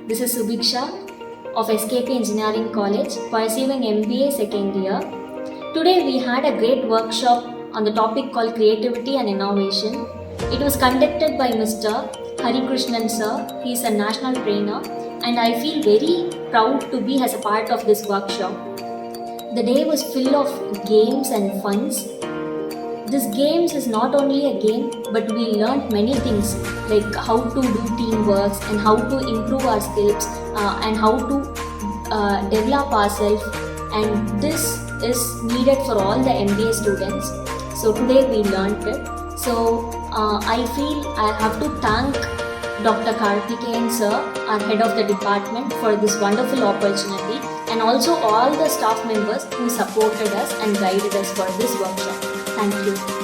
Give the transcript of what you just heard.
This is Subiksha of SKP Engineering College, pursuing MBA second year. Today we had a great workshop on the topic called Creativity and Innovation. It was conducted by Mr. Harikrishnan sir. He is a national trainer and I feel very proud to be as a part of this workshop. The day was full of games and funs. This games is not only a game, but we learned many things like how to do teamwork and how to improve our skills and how to develop ourselves. And this is needed for all the MBA students. So today we learned it. So I feel I have to thank Dr. Karthikeyan sir, our head of the department, for this wonderful opportunity, and also all the staff members who supported us and guided us for this workshop. Thank you.